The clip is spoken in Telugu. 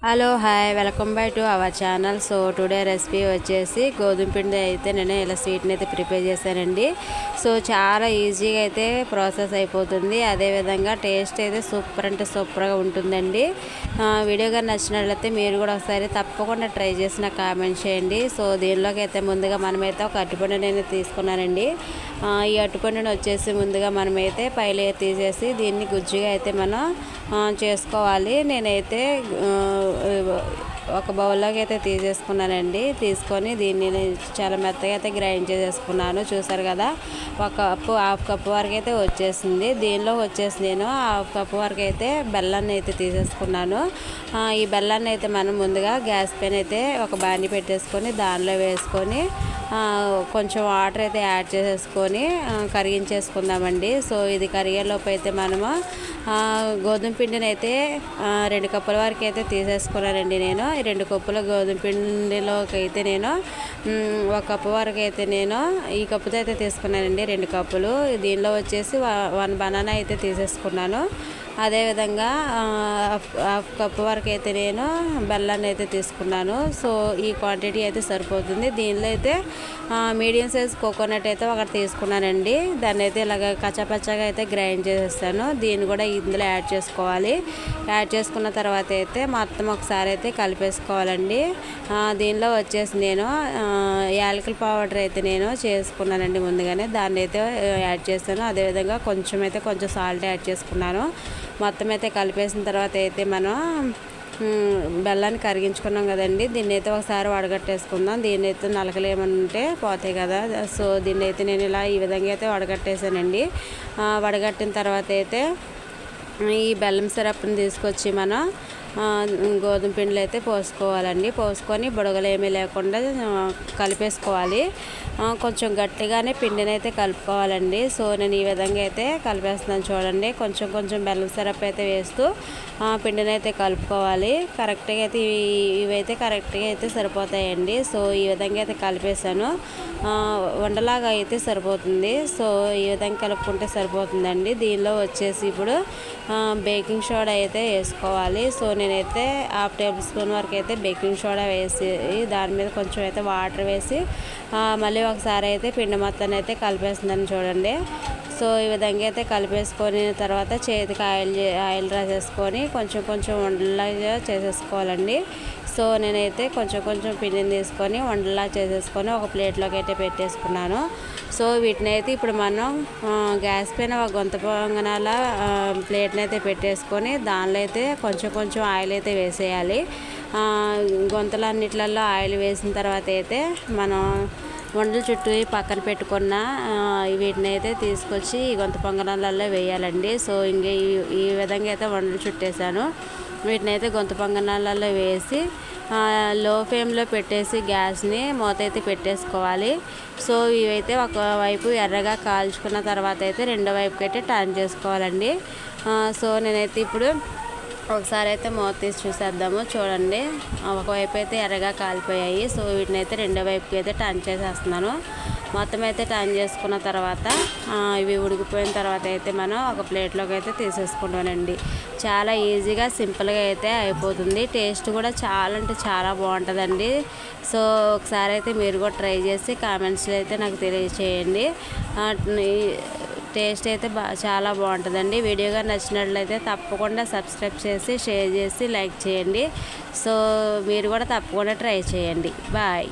Hello hi welcome back to our channel. So today recipe వచ్చేసి గోధుమ పిండి అయితే నేను ఇలా స్వీట్ని అయితే ప్రిపేర్ చేశానండి. సో చాలా ఈజీగా అయితే ప్రాసెస్ అయిపోతుంది. అదేవిధంగా టేస్ట్ అయితే సూపర్ అంటే సూపర్గా ఉంటుందండి. వీడియో కానీ నచ్చినట్లయితే మీరు కూడా ఒకసారి తప్పకుండా ట్రై చేసి నాకు కామెంట్ చేయండి. సో దీనిలోకి అయితే ముందుగా మనమైతే ఒక అరటిపండుని నేను తీసుకున్నానండి. ఈ అరటిపండుని వచ్చేసి ముందుగా మనమైతే పైలు తీసేసి దీన్ని గుజ్జుగా అయితే మనం చేసుకోవాలి. నేనైతే ఒక బౌల్లోకి అయితే తీసేసుకున్నానండి. తీసుకొని దీన్ని చాలా మెత్తగా అయితే గ్రైండ్ చేసేసుకున్నాను. చూసారు కదా, హాఫ్ కప్పు వరకు అయితే వచ్చేసింది. దీనిలో వచ్చేసి నేను హాఫ్ కప్పు వరకు అయితే బెల్లాన్ని అయితే తీసేసుకున్నాను. ఈ బెల్లాన్ని అయితే మనం ముందుగా గ్యాస్ పైన అయితే ఒక బాండి పెట్టేసుకొని దానిలో వేసుకొని కొంచెం వాటర్ అయితే యాడ్ చేసేసుకొని కరిగించేసుకుందామండి. సో ఇది కరిగేలోపు అయితే మనము గోధుమ పిండిని అయితే 2 కప్పుల వరకు అయితే తీసేసుకున్నానండి. నేను 2 కప్పుల గోధుమ పిండిలోకి అయితే నేను 1 కప్పు వరకు అయితే నేను ఈ కప్పుతో అయితే తీసుకున్నానండి. 2 కప్పులు. దీనిలో వచ్చేసి 1 బనానా అయితే తీసేసుకున్నాను. అదేవిధంగా హాఫ్ కప్పు వరకు అయితే నేను బెల్లాన్ని అయితే తీసుకున్నాను. సో ఈ క్వాంటిటీ అయితే సరిపోతుంది. దీనిలో అయితే మీడియం సైజ్ కోకోనట్ అయితే ఒకటి తీసుకున్నానండి. దాన్ని అయితే ఇలాగ కచ్చాపచ్చాగా అయితే గ్రైండ్ చేసేస్తాను. దీన్ని కూడా ఇందులో యాడ్ చేసుకోవాలి. యాడ్ చేసుకున్న తర్వాత అయితే మొత్తం ఒకసారి అయితే కలిపేసుకోవాలండి. దీనిలో వచ్చేసి నేను యాలకుల పౌడర్ అయితే నేను చేసుకున్నానండి ముందుగానే. దాన్ని అయితే యాడ్ చేస్తాను. అదేవిధంగా కొంచెం సాల్ట్ యాడ్ చేసుకున్నాను. మొత్తం అయితే కలిపేసిన తర్వాత అయితే మనం బెల్లాన్ని కరిగించుకున్నాం కదండి. దీన్ని అయితే ఒకసారి వడగట్టేసుకుందాం. దీన్ని అయితే నలకలు ఏమైనా ఉంటే పోతాయి కదా. సో దీన్ని అయితే నేను ఇలా ఈ విధంగా అయితే వడగట్టేసానండి. వడగట్టిన తర్వాత అయితే ఈ బెల్లం సిరప్ని తీసుకొచ్చి మనం గోధుమ పిండిలో అయితే పోసుకోవాలండి. పోసుకొని బుడగలు ఏమీ లేకుండా కలిపేసుకోవాలి. కొంచెం గట్టిగానే పిండిని అయితే కలుపుకోవాలండి. సో నేను ఈ విధంగా అయితే కలిపేస్తున్నాను చూడండి. కొంచెం బెల్లం సిరప్ అయితే వేస్తూ పిండిని అయితే కలుపుకోవాలి. కరెక్ట్గా అయితే ఇవైతే కరెక్ట్గా అయితే సరిపోతాయండి. సో ఈ విధంగా అయితే కలిపేసాను. వండలాగా అయితే సరిపోతుంది. సో ఈ విధంగా కలుపుకుంటే సరిపోతుందండి. దీనిలో వచ్చేసి ఇప్పుడు బేకింగ్ సోడా అయితే వేసుకోవాలి. సో నేనైతే హాఫ్ టేబుల్ స్పూన్ వరకు అయితే బేకింగ్ సోడా వేసి దాని మీద కొంచెం అయితే వాటర్ వేసి మళ్ళీ ఒకసారి అయితే పిండి మొత్తాన్ని అయితే కలిపేస్తుందని చూడండి. సో ఈ విధంగా అయితే కలిపేసుకొని తర్వాత చేతికి ఆయిల్ రాసేసుకొని కొంచెం ఉండలాగా చేసేసుకోవాలండి. సో నేనైతే కొంచెం పిండిని తీసుకొని వండలా చేసేసుకొని ఒక ప్లేట్లోకి అయితే పెట్టేసుకున్నాను. సో వీటిని అయితే ఇప్పుడు మనం గ్యాస్ పైన ఒక గొంత పొంగనాల ప్లేట్ని అయితే పెట్టేసుకొని దానిలో అయితే కొంచెం ఆయిల్ అయితే వేసేయాలి. గొంతలన్నిట్లలో ఆయిల్ వేసిన తర్వాత అయితే మనం వండల చుట్టూ పక్కన పెట్టుకున్న వీటిని అయితే తీసుకొచ్చి ఈ గొంత పొంగనాలలో వేయాలండి. సో ఇంకే ఈ విధంగా అయితే వండలు చుట్టేసాను. వీటిని అయితే గొంత పొంగనాలలో వేసి లో ఫ్లేమ్లో పెట్టేసి గ్యాస్ని మూత అయితే పెట్టేసుకోవాలి. సో ఇవైతే ఒకవైపు ఎర్రగా కాల్చుకున్న తర్వాత అయితే రెండో వైపుకి అయితే టర్న్ చేసుకోవాలండి. సో నేనైతే ఇప్పుడు ఒకసారి అయితే మూత తీసి చూసేద్దాము. చూడండి, ఒకవైపు అయితే ఎర్రగా కాలిపోయాయి. సో వీటిని అయితే రెండో వైపుకి అయితే టర్న్ చేసేస్తున్నాను. మొత్తం అయితే టర్న్ చేసుకున్న తర్వాత ఇవి ఉడికిపోయిన తర్వాత అయితే మనం ఒక ప్లేట్లోకి అయితే తీసేసుకుంటానండి. చాలా ఈజీగా సింపుల్గా అయితే అయిపోతుంది. టేస్ట్ కూడా చాలా అంటే చాలా బాగుంటుందండి. సో ఒకసారి అయితే మీరు కూడా ట్రై చేసి కామెంట్స్లో అయితే నాకు తెలియచేయండి. టేస్ట్ అయితే చాలా బాగుంటుందండి. వీడియోగా నచ్చినట్లయితే తప్పకుండా సబ్స్క్రైబ్ చేసి షేర్ చేసి లైక్ చేయండి. సో మీరు కూడా తప్పకుండా ట్రై చేయండి. బాయ్.